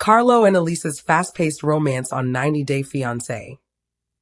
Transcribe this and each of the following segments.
Carlo and Elisa's fast-paced romance on 90 Day Fiancé.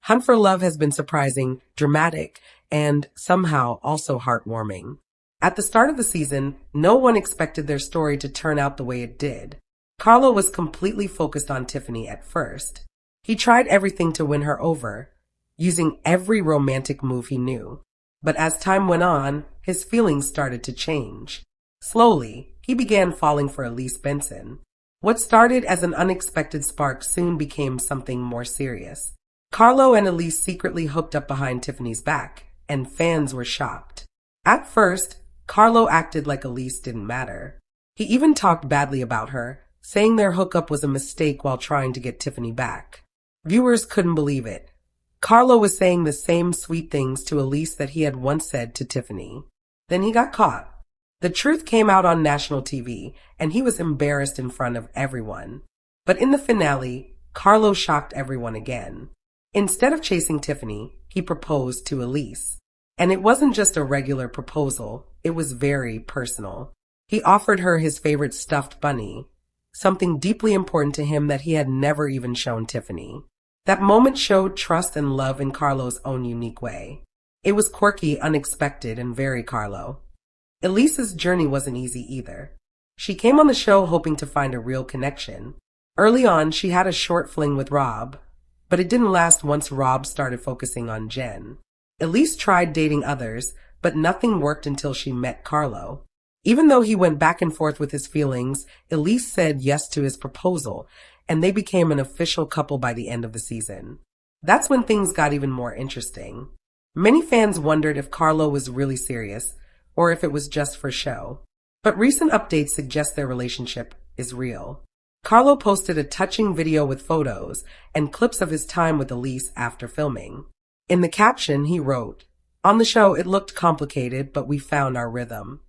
Hunt for Love has been surprising, dramatic, and somehow also heartwarming. At the start of the season, no one expected their story to turn out the way it did. Carlo was completely focused on Tiffany at first. He tried everything to win her over, using every romantic move he knew. But as time went on, his feelings started to change. Slowly, he began falling for Elise Benson. What started as an unexpected spark soon became something more serious. Carlo and Elise secretly hooked up behind Tiffany's back, and fans were shocked. At first, Carlo acted like Elise didn't matter. He even talked badly about her, saying their hookup was a mistake while trying to get Tiffany back. Viewers couldn't believe it. Carlo was saying the same sweet things to Elise that he had once said to Tiffany. Then he got caught. The truth came out on national TV, and he was embarrassed in front of everyone. But in the finale, Carlo shocked everyone again. Instead of chasing Tiffany, he proposed to Elise. And it wasn't just a regular proposal, it was very personal. He offered her his favorite stuffed bunny, something deeply important to him that he had never even shown Tiffany. That moment showed trust and love in Carlo's own unique way. It was quirky, unexpected, and very Carlo. Elise's journey wasn't easy either. She came on the show hoping to find a real connection. Early on, she had a short fling with Rob, but it didn't last once Rob started focusing on Jen. Elise tried dating others, but nothing worked until she met Carlo. Even though he went back and forth with his feelings, Elise said yes to his proposal, and they became an official couple by the end of the season. That's when things got even more interesting. Many fans wondered if Carlo was really serious, or if it was just for show. But recent updates suggest their relationship is real. Carlo posted a touching video with photos and clips of his time with Elise after filming. In the caption, he wrote, "On the show, it looked complicated, but we found our rhythm."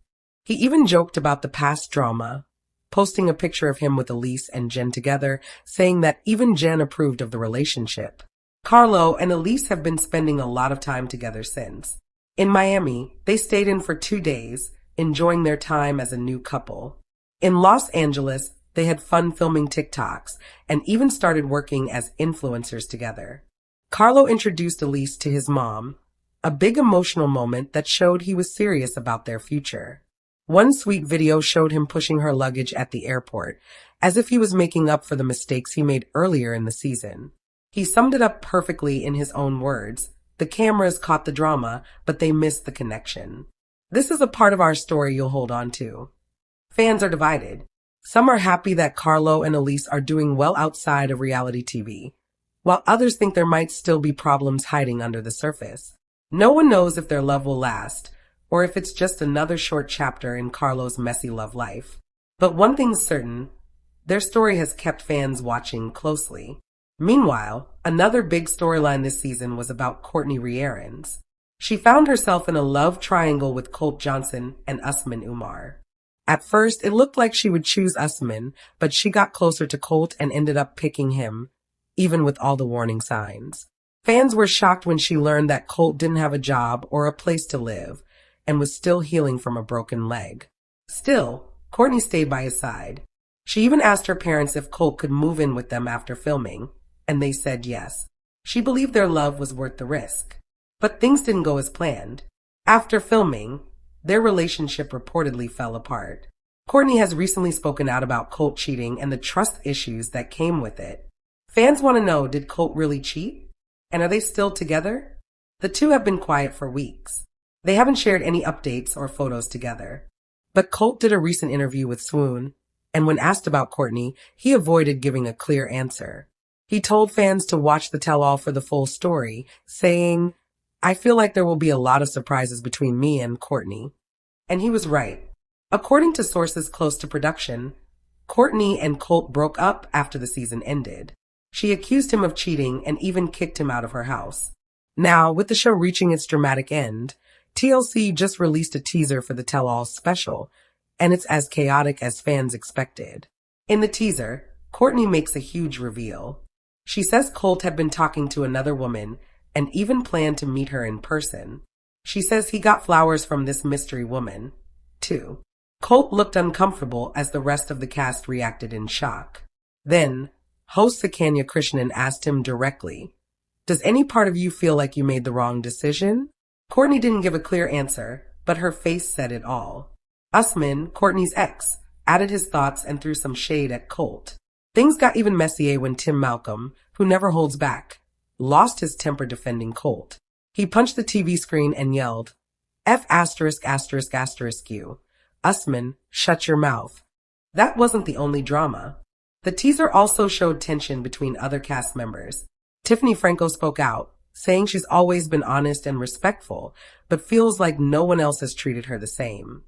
He even joked about the past drama, posting a picture of him with Elise and Jen together, saying that even Jen approved of the relationship. Carlo and Elise have been spending a lot of time together since. In Miami, they stayed in for 2 days, enjoying their time as a new couple. In Los Angeles, they had fun filming TikToks and even started working as influencers together. Carlo introduced Elise to his mom, a big emotional moment that showed he was serious about their future. One sweet video showed him pushing her luggage at the airport, as if he was making up for the mistakes he made earlier in the season. He summed it up perfectly in his own words. The cameras caught the drama, but they missed the connection. This is a part of our story you'll hold on to. Fans are divided. Some are happy that Carlo and Elise are doing well outside of reality TV, while others think there might still be problems hiding under the surface. No one knows if their love will last, or if it's just another short chapter in Carlo's messy love life. But one thing's certain, their story has kept fans watching closely. Meanwhile, another big storyline this season was about Cortney Rearons. She found herself in a love triangle with Colt Johnson and Usman Umar. At first, it looked like she would choose Usman, but she got closer to Colt and ended up picking him, even with all the warning signs. Fans were shocked when she learned that Colt didn't have a job or a place to live, and was still healing from a broken leg. Still, Cortney stayed by his side. She even asked her parents if Colt could move in with them after filming, and they said yes. She believed their love was worth the risk. But things didn't go as planned. After filming, their relationship reportedly fell apart. Cortney has recently spoken out about Colt cheating and the trust issues that came with it. Fans want to know, did Colt really cheat? And are they still together? The two have been quiet for weeks. They haven't shared any updates or photos together. But Colt did a recent interview with Swoon, and when asked about Cortney, he avoided giving a clear answer. He told fans to watch the tell-all for the full story, saying, "I feel like there will be a lot of surprises between me and Cortney." And he was right. According to sources close to production, Cortney and Colt broke up after the season ended. She accused him of cheating and even kicked him out of her house. Now, with the show reaching its dramatic end, TLC just released a teaser for the tell-all special, and it's as chaotic as fans expected. In the teaser, Cortney makes a huge reveal. She says Colt had been talking to another woman and even planned to meet her in person. She says he got flowers from this mystery woman, too. Colt looked uncomfortable as the rest of the cast reacted in shock. Then, host Sakanya Krishnan asked him directly, "Does any part of you feel like you made the wrong decision?" Cortney didn't give a clear answer, but her face said it all. Usman, Cortney's ex, added his thoughts and threw some shade at Colt. Things got even messier when Tim Malcolm, who never holds back, lost his temper defending Colt. He punched the TV screen and yelled, "F asterisk asterisk asterisk you. Usman, shut your mouth." That wasn't the only drama. The teaser also showed tension between other cast members. Tiffany Franco spoke out, saying she's always been honest and respectful, but feels like no one else has treated her the same.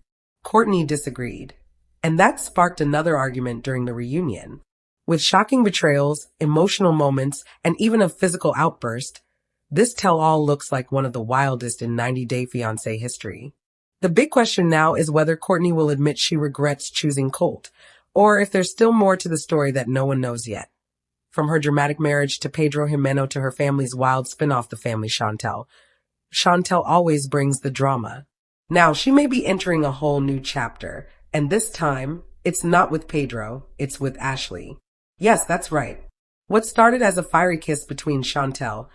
Cortney disagreed, and that sparked another argument during the reunion. With shocking betrayals, emotional moments, and even a physical outburst, this tell-all looks like one of the wildest in 90 Day Fiancé history. The big question now is whether Cortney will admit she regrets choosing Colt, or if there's still more to the story that no one knows yet. From her dramatic marriage to Pedro Jimeno to her family's wild spin-off, The Family Chantel, Chantel always brings the drama. Now, she may be entering a whole new chapter, and this time, it's not with Pedro, it's with Ashley. Yes, that's right. What started as a fiery kiss between Chantel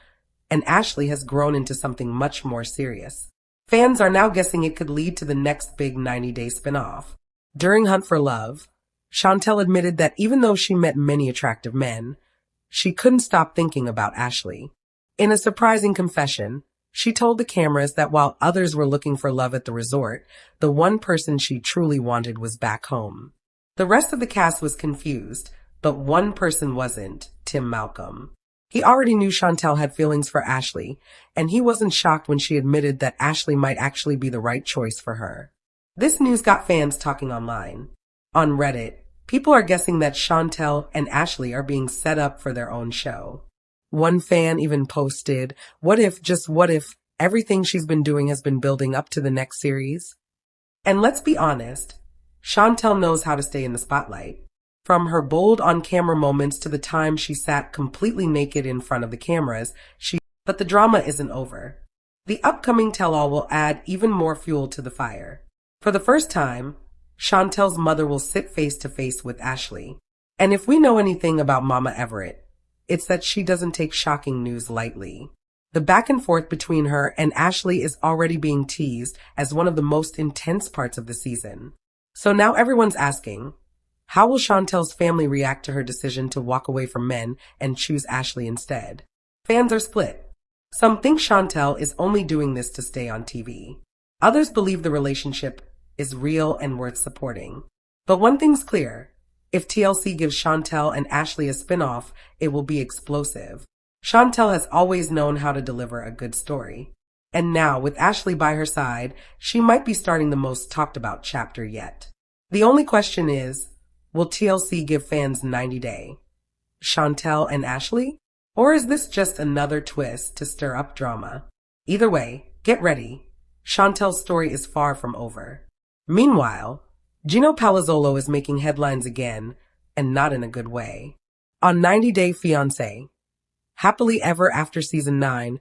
and Ashley has grown into something much more serious. Fans are now guessing it could lead to the next big 90-day spin-off. During Hunt for Love, Chantel admitted that even though she met many attractive men, she couldn't stop thinking about Ashley. In a surprising confession, she told the cameras that while others were looking for love at the resort, the one person she truly wanted was back home. The rest of the cast was confused, but one person wasn't, Tim Malcolm. He already knew Chantel had feelings for Ashley, and he wasn't shocked when she admitted that Ashley might actually be the right choice for her. This news got fans talking online. On Reddit, people are guessing that Chantel and Ashley are being set up for their own show. One fan even posted, "What if, just what if, everything she's been doing has been building up to the next series?" And let's be honest, Chantel knows how to stay in the spotlight. From her bold on-camera moments to the time she sat completely naked in front of the cameras, but the drama isn't over. The upcoming tell-all will add even more fuel to the fire. For the first time, Chantel's mother will sit face-to-face with Ashley. And if we know anything about Mama Everett, it's that she doesn't take shocking news lightly. The back and forth between her and Ashley is already being teased as one of the most intense parts of the season. So now everyone's asking, how will Chantel's family react to her decision to walk away from men and choose Ashley instead? Fans are split. Some think Chantel is only doing this to stay on TV. Others believe the relationship is real and worth supporting. But one thing's clear. If TLC gives Chantel and Ashley a spin-off, it will be explosive. Chantel has always known how to deliver a good story. And now, with Ashley by her side, she might be starting the most talked about chapter yet. The only question is, will TLC give fans 90 Day? Chantel and Ashley? Or is this just another twist to stir up drama? Either way, get ready. Chantel's story is far from over. Meanwhile, Gino Palazzolo is making headlines again, and not in a good way. On 90 Day Fiancé, happily ever after season 9,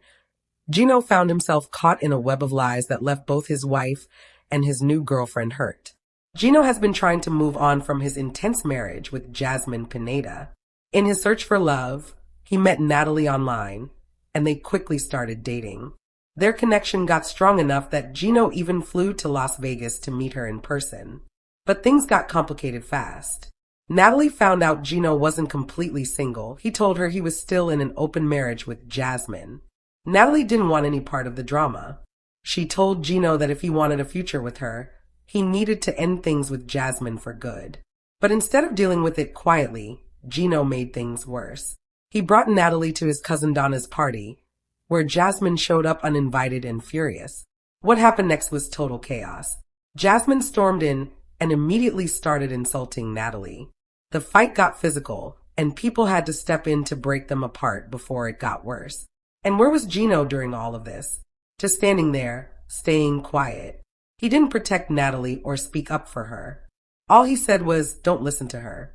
Gino found himself caught in a web of lies that left both his wife and his new girlfriend hurt. Gino has been trying to move on from his intense marriage with Jasmine Pineda. In his search for love, he met Natalie online, and they quickly started dating. Their connection got strong enough that Gino even flew to Las Vegas to meet her in person. But things got complicated fast. Natalie found out Gino wasn't completely single. He told her he was still in an open marriage with Jasmine. Natalie didn't want any part of the drama. She told Gino that if he wanted a future with her, he needed to end things with Jasmine for good. But instead of dealing with it quietly, Gino made things worse. He brought Natalie to his cousin Donna's party, where Jasmine showed up uninvited and furious. What happened next was total chaos. Jasmine stormed in and immediately started insulting Natalie. The fight got physical, and people had to step in to break them apart before it got worse. And where was Gino during all of this? Just standing there, staying quiet. He didn't protect Natalie or speak up for her. All he said was, "Don't listen to her."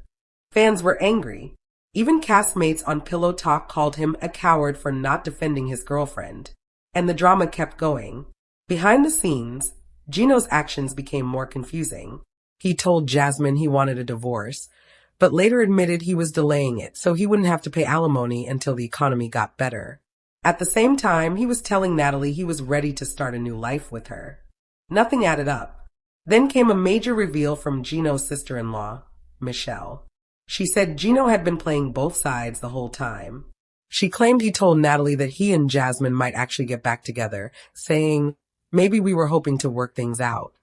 Fans were angry. Even castmates on Pillow Talk called him a coward for not defending his girlfriend. And the drama kept going. Behind the scenes, Gino's actions became more confusing. He told Jasmine he wanted a divorce, but later admitted he was delaying it so he wouldn't have to pay alimony until the economy got better. At the same time, he was telling Natalie he was ready to start a new life with her. Nothing added up. Then came a major reveal from Gino's sister-in-law, Michelle. She said Gino had been playing both sides the whole time. She claimed he told Natalie that he and Jasmine might actually get back together, saying, "Maybe we were hoping to work things out."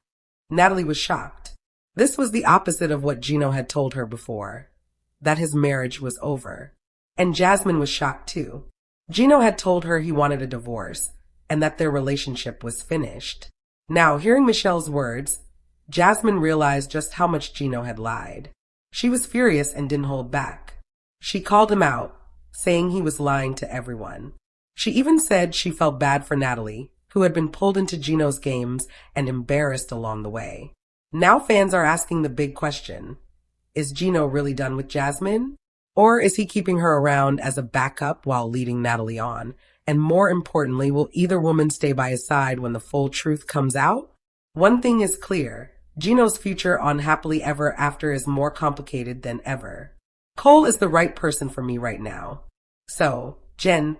Natalie was shocked. This was the opposite of what Gino had told her before, that his marriage was over. And Jasmine was shocked too. Gino had told her he wanted a divorce and that their relationship was finished. Now, hearing Michelle's words, Jasmine realized just how much Gino had lied. She was furious and didn't hold back. She called him out, saying he was lying to everyone. She even said she felt bad for Natalie, who had been pulled into Gino's games and embarrassed along the way. Now fans are asking the big question: is Gino really done with Jasmine? Or is he keeping her around as a backup while leading Natalie on? And more importantly, will either woman stay by his side when the full truth comes out? One thing is clear: Gino's future on Happily Ever After is more complicated than ever. Cole is the right person for me right now. So, Jen,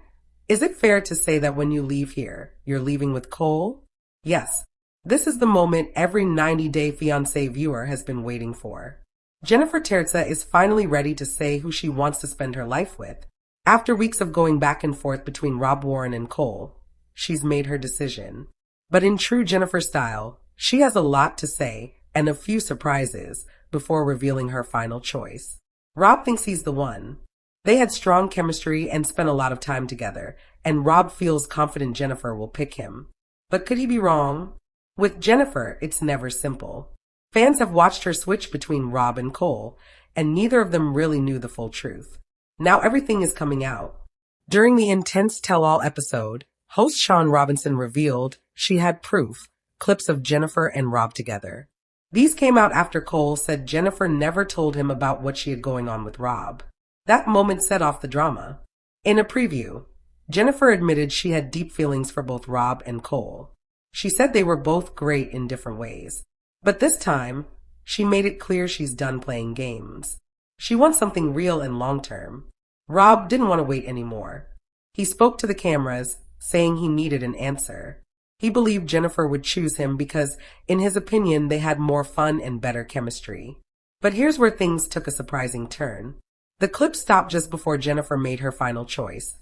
is it fair to say that when you leave here, you're leaving with Cole? Yes. This is the moment every 90-day Fiancé viewer has been waiting for. Jennifer Terza is finally ready to say who she wants to spend her life with. After weeks of going back and forth between Rob Warren and Cole, she's made her decision. But in true Jennifer style, she has a lot to say and a few surprises before revealing her final choice. Rob thinks he's the one. They had strong chemistry and spent a lot of time together, and Rob feels confident Jennifer will pick him. But could he be wrong? With Jennifer, it's never simple. Fans have watched her switch between Rob and Cole, and neither of them really knew the full truth. Now everything is coming out. During the intense tell-all episode, host Sean Robinson revealed she had proof, clips of Jennifer and Rob together. These came out after Cole said Jennifer never told him about what she had going on with Rob. That moment set off the drama. In a preview, Jennifer admitted she had deep feelings for both Rob and Cole. She said they were both great in different ways. But this time, she made it clear she's done playing games. She wants something real and long-term. Rob didn't want to wait anymore. He spoke to the cameras, saying he needed an answer. He believed Jennifer would choose him because, in his opinion, they had more fun and better chemistry. But here's where things took a surprising turn. The clip stopped just before Jennifer made her final choice.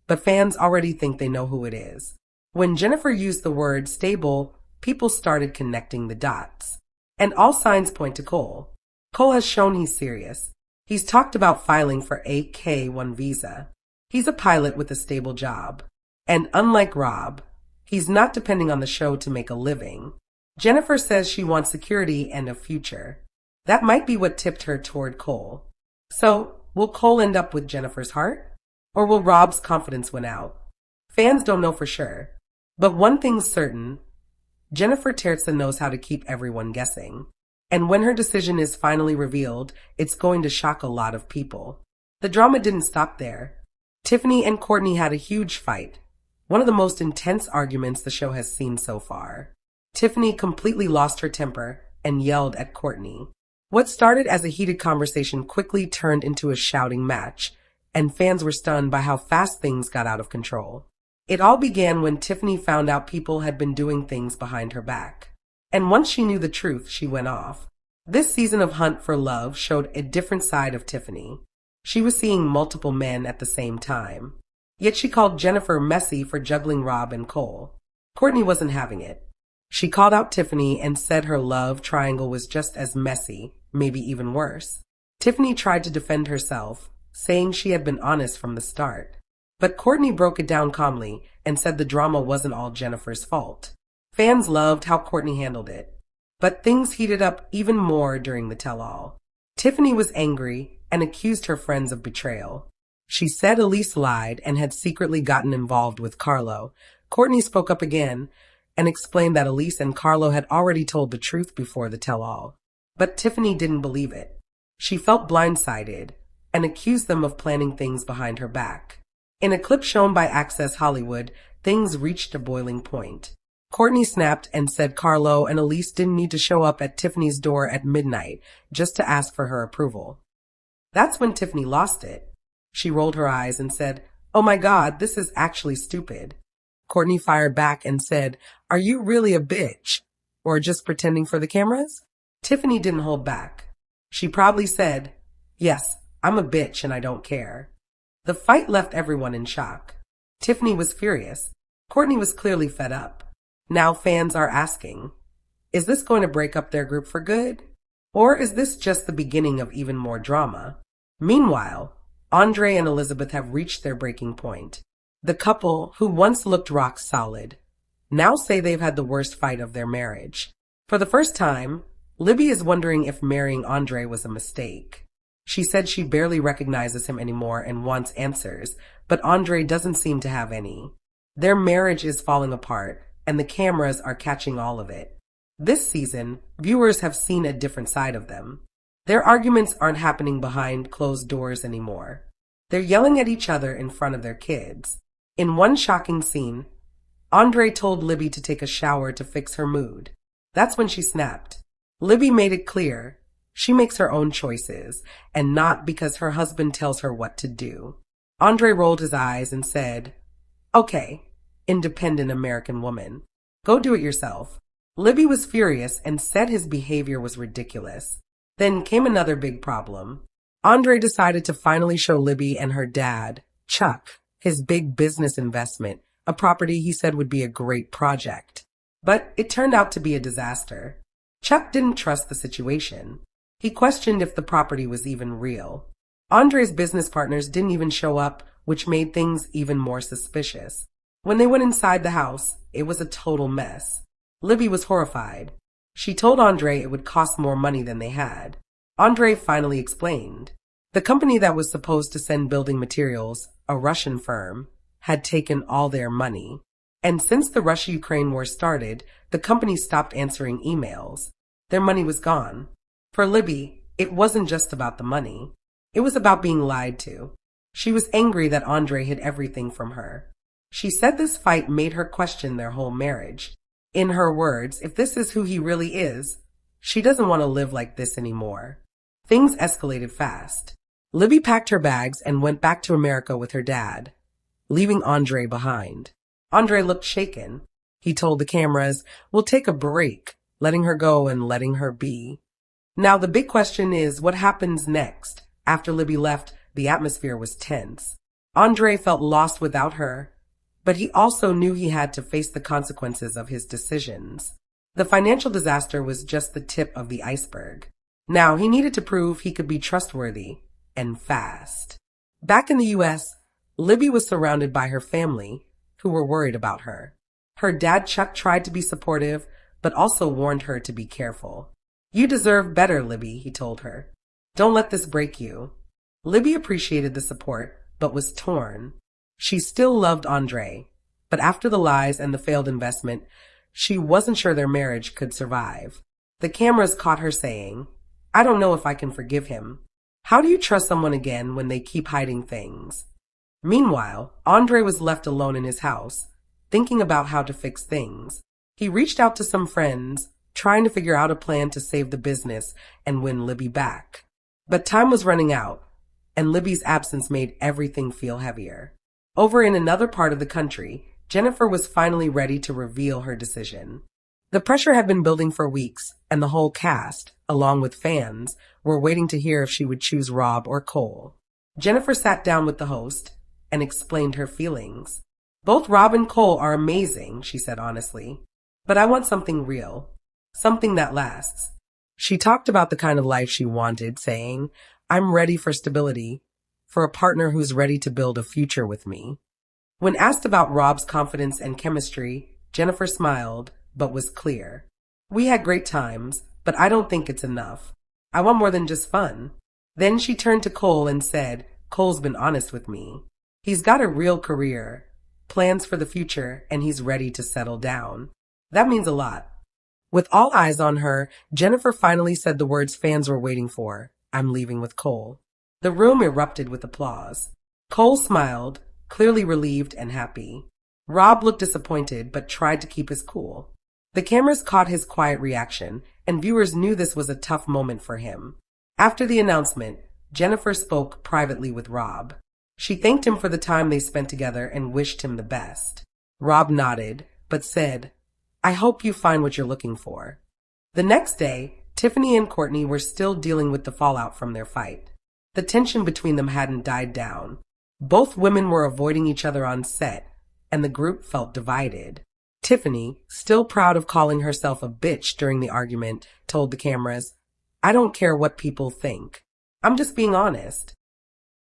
But fans already think they know who it is. When Jennifer used the word stable, people started connecting the dots. And all signs point to Cole. Cole has shown he's serious. He's talked about filing for a K-1 visa. He's a pilot with a stable job. And unlike Rob, he's not depending on the show to make a living. Jennifer says she wants security and a future. That might be what tipped her toward Cole. So, will Cole end up with Jennifer's heart? Or will Rob's confidence win out? Fans don't know for sure. But one thing's certain: Jennifer Terza knows how to keep everyone guessing. And when her decision is finally revealed, it's going to shock a lot of people. The drama didn't stop there. Tiffany and Cortney had a huge fight. One of the most intense arguments the show has seen so far. Tiffany completely lost her temper and yelled at Cortney. What started as a heated conversation quickly turned into a shouting match, and fans were stunned by how fast things got out of control. It all began when Tiffany found out people had been doing things behind her back. And once she knew the truth, she went off. This season of Hunt for Love showed a different side of Tiffany. She was seeing multiple men at the same time. Yet she called Jennifer messy for juggling Rob and Cole. Cortney wasn't having it. She called out Tiffany and said her love triangle was just as messy, maybe even worse. Tiffany tried to defend herself, saying she had been honest from the start. But Cortney broke it down calmly and said the drama wasn't all Jennifer's fault. Fans loved how Cortney handled it. But things heated up even more during the tell-all. Tiffany was angry and accused her friends of betrayal. She said Elise lied and had secretly gotten involved with Carlo. Cortney spoke up again and explained that Elise and Carlo had already told the truth before the tell-all. But Tiffany didn't believe it. She felt blindsided and accused them of planning things behind her back. In a clip shown by Access Hollywood, things reached a boiling point. Cortney snapped and said Carlo and Elise didn't need to show up at Tiffany's door at midnight just to ask for her approval. That's when Tiffany lost it. She rolled her eyes and said, "Oh my God, this is actually stupid." Cortney fired back and said, "Are you really a bitch? Or just pretending for the cameras?" Tiffany didn't hold back. She proudly said, "Yes, I'm a bitch and I don't care." The fight left everyone in shock. Tiffany was furious. Cortney was clearly fed up. Now fans are asking, is this going to break up their group for good? Or is this just the beginning of even more drama? Meanwhile, Andre and Elizabeth have reached their breaking point. The couple, who once looked rock solid, now say they've had the worst fight of their marriage. For the first time, Libby is wondering if marrying Andre was a mistake. She said she barely recognizes him anymore and wants answers, but Andre doesn't seem to have any. Their marriage is falling apart, and the cameras are catching all of it. This season, viewers have seen a different side of them. Their arguments aren't happening behind closed doors anymore. They're yelling at each other in front of their kids. In one shocking scene, Andre told Libby to take a shower to fix her mood. That's when she snapped. Libby made it clear she makes her own choices, and not because her husband tells her what to do. Andre rolled his eyes and said, "Okay, independent American woman, go do it yourself." Libby was furious and said his behavior was ridiculous. Then came another big problem. Andre decided to finally show Libby and her dad, Chuck, his big business investment, a property he said would be a great project. But it turned out to be a disaster. Chuck didn't trust the situation. He questioned if the property was even real. Andre's business partners didn't even show up, which made things even more suspicious. When they went inside the house, it was a total mess. Libby was horrified. She told Andre it would cost more money than they had. Andre finally explained. The company that was supposed to send building materials, a Russian firm, had taken all their money. And since the Russia-Ukraine war started, the company stopped answering emails. Their money was gone. For Libby, it wasn't just about the money. It was about being lied to. She was angry that Andre hid everything from her. She said this fight made her question their whole marriage. In her words, if this is who he really is, she doesn't want to live like this anymore. Things escalated fast. Libby packed her bags and went back to America with her dad, leaving Andre behind. Andre looked shaken. He told the cameras, "We'll take a break," letting her go and letting her be. Now the big question is, what happens next? After Libby left, the atmosphere was tense. Andre felt lost without her, but he also knew he had to face the consequences of his decisions. The financial disaster was just the tip of the iceberg. Now he needed to prove he could be trustworthy, and fast. Back in the U.S., Libby was surrounded by her family, who were worried about her. Her dad Chuck tried to be supportive, but also warned her to be careful. "You deserve better, Libby," he told her. "Don't let this break you." Libby appreciated the support, but was torn. She still loved Andre, but after the lies and the failed investment, she wasn't sure their marriage could survive. The cameras caught her saying, "I don't know if I can forgive him." How do you trust someone again when they keep hiding things? Meanwhile, Andre was left alone in his house, thinking about how to fix things. He reached out to some friends, trying to figure out a plan to save the business and win Libby back. But time was running out, and Libby's absence made everything feel heavier. Over in another part of the country, Jennifer was finally ready to reveal her decision. The pressure had been building for weeks, and the whole cast, along with fans, were waiting to hear if she would choose Rob or Cole. Jennifer sat down with the host and explained her feelings. "Both Rob and Cole are amazing," she said honestly, "but I want something real, something that lasts." She talked about the kind of life she wanted, saying, "I'm ready for stability, for a partner who's ready to build a future with me." When asked about Rob's confidence and chemistry, Jennifer smiled, but was clear. "We had great times, but I don't think it's enough. I want more than just fun." Then she turned to Cole and said, "Cole's been honest with me. He's got a real career, plans for the future, and he's ready to settle down. That means a lot." With all eyes on her, Jennifer finally said the words fans were waiting for, "I'm leaving with Cole." The room erupted with applause. Cole smiled, clearly relieved and happy. Rob looked disappointed, but tried to keep his cool. The cameras caught his quiet reaction, and viewers knew this was a tough moment for him. After the announcement, Jennifer spoke privately with Rob. She thanked him for the time they spent together and wished him the best. Rob nodded, but said, "I hope you find what you're looking for." The next day, Tiffany and Cortney were still dealing with the fallout from their fight. The tension between them hadn't died down. Both women were avoiding each other on set, and the group felt divided. Tiffany, still proud of calling herself a bitch during the argument, told the cameras, "I don't care what people think. I'm just being honest."